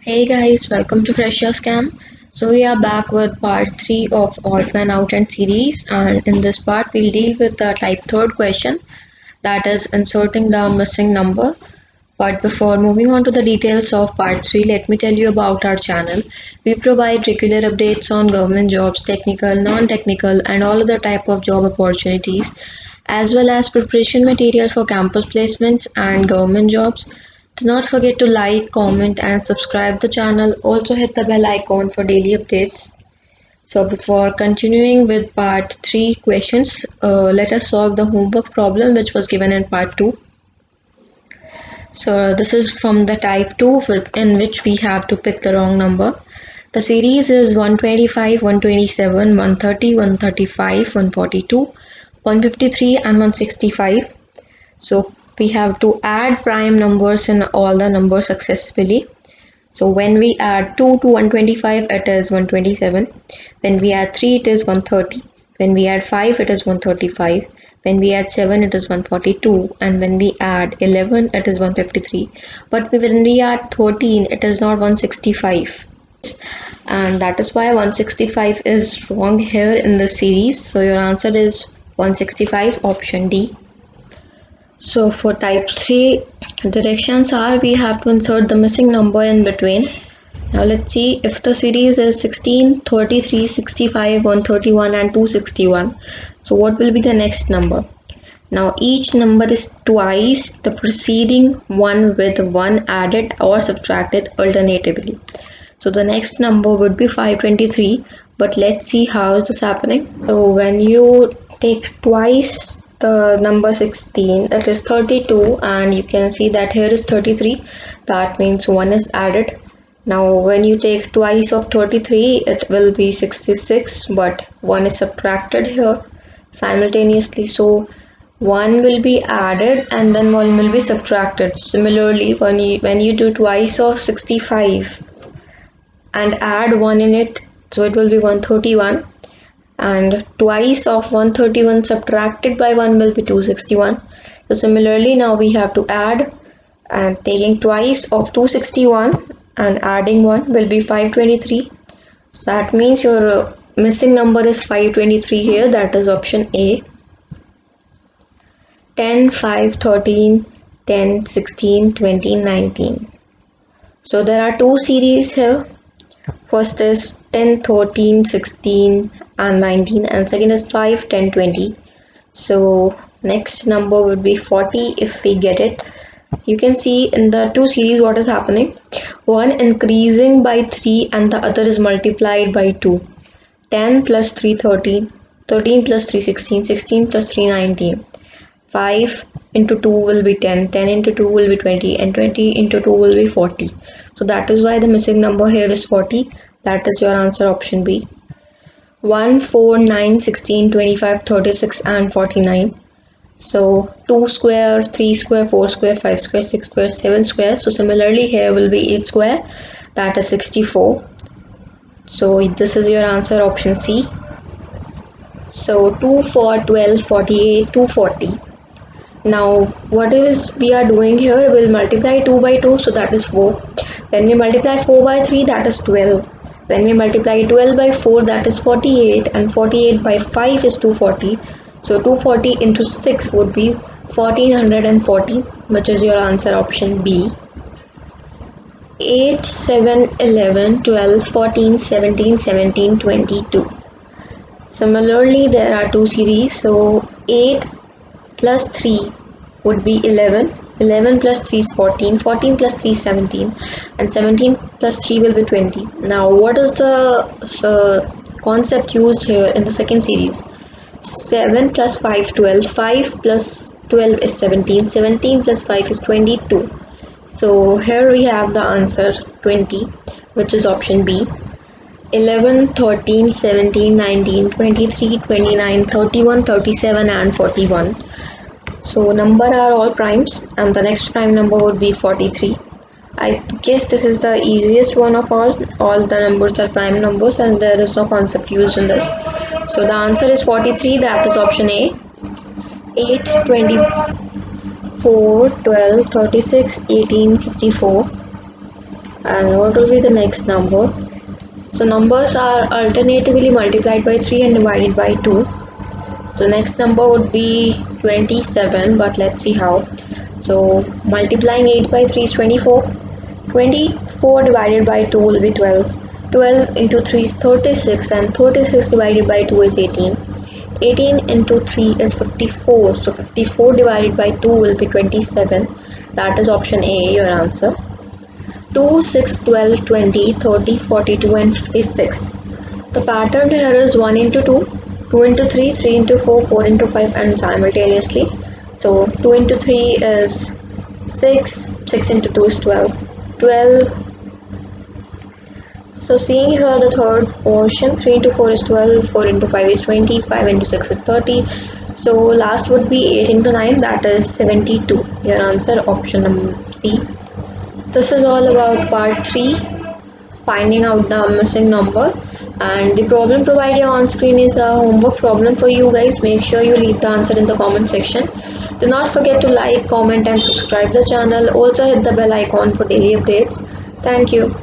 Hey guys, welcome to Fresher Scam. So we are back with part 3 of Odd Man Out and series, and in this part we'll deal with the type third question, that is inserting the missing number. But before moving on to the details of part 3, let me tell you about our channel. We provide regular updates on government jobs, technical, non-technical and all other type of job opportunities, as well as preparation material for campus placements and government jobs. Do not forget to like, comment and subscribe the channel. Also hit the bell icon for daily updates. So before continuing with part 3 questions, let us solve the homework problem which was given in part 2. So this is from the type 2 in which we have to pick the wrong number. The series is 125, 127, 130, 135, 142, 153 and 165. So we have to add prime numbers in all the numbers successfully. So when we add 2 to 125, it is 127. When we add 3, it is 130. When we add 5, it is 135. When we add 7, it is 142. And when we add 11, it is 153. But when we add 13, it is not 165. And that is why 165 is wrong here in the series. So your answer is 165, option D. So for type 3, directions are we have to insert the missing number in between. Now let's see if the series is 16, 33, 65, 131 and 261. So what will be the next number? Now each number is twice the preceding one with 1 added or subtracted alternatively. So the next number would be 523, but let's see how is this happening. So when you take twice the number 16, that is 32, and you can see that here is 33, that means 1 is added. Now when you take twice of 33, it will be 66, but 1 is subtracted here simultaneously, so 1 will be added and then 1 will be subtracted. Similarly, when you do twice of 65 and add 1 in it, so it will be 131, and twice of 131 subtracted by 1 will be 261. So similarly, now we have to add, and taking twice of 261 and adding 1 will be 523. So that means your missing number is 523 here, that is option A. 10, 5, 13, 10, 16, 20, 19. So there are two series here. First is 10, 13, 16 and 19, and second is 5, 10, 20. So next number would be 40 if we get it. You can see in the two series what is happening. One increasing by 3 and the other is multiplied by 2. 10 plus 3, 13. 13 plus 3, 16. 16 plus 3, 19. 5 into 2 will be 10, 10 into 2 will be 20, and 20 into 2 will be 40. So that is why the missing number here is 40. That is your answer, option B. 1, 4, 9, 16, 25, 36 and 49. So 2 square, 3 square, 4 square, 5 square, 6 square, 7 square. So similarly here will be 8 square, that is 64. So this is your answer, option C. So 2, 4, 12, 48, 240. Now what is we are doing here, we'll multiply 2 by 2, so that is 4. When we multiply 4 by 3, that is 12. When we multiply 12 by 4, that is 48, and 48 by 5 is 240. So 240 into 6 would be 1440, which is your answer, option B. 8, 7, 11, 12, 14, 17, 17, 22. Similarly, there are two series, so 8 plus 3 would be 11, 11 plus 3 is 14, 14 plus 3 is 17, and 17 plus 3 will be 20. Now what is the concept used here in the second series? 7 plus 5, 12, 5 plus 12 is 17, 17 plus 5 is 22. So here we have the answer 20, which is option B. 11, 13, 17, 19, 23, 29, 31, 37 and 41. So number are all primes, and the next prime number would be 43. I guess this is the easiest one of all. All the numbers are prime numbers and there is no concept used in this. So the answer is 43, that is option A. 8, 24, 12, 36, 18, 54. And what will be the next number? So numbers are alternatively multiplied by 3 and divided by 2. So next number would be 27, but let's see how. So multiplying 8 by 3 is 24. 24 divided by 2 will be 12. 12 into 3 is 36, and 36 divided by 2 is 18. 18 into 3 is 54. So 54 divided by 2 will be 27. That is option A, your answer. 2, 6, 12, 20, 30, 42 and 56. The pattern here is 1 into 2, 2 into 3, 3 into 4, 4 into 5 and simultaneously. So 2 into 3 is 6, 6 into 2 is 12. 12. So seeing here the third portion, 3 into 4 is 12, 4 into 5 is 20, 5 into 6 is 30. So last would be 8 into 9, that is 72. Your answer, option C. This is all about part 3, finding out the missing number, and the problem provided on screen is a homework problem for you guys. Make sure you leave the answer in the comment section. Do not forget to like, comment and subscribe the channel. Also hit the bell icon for daily updates. Thank you.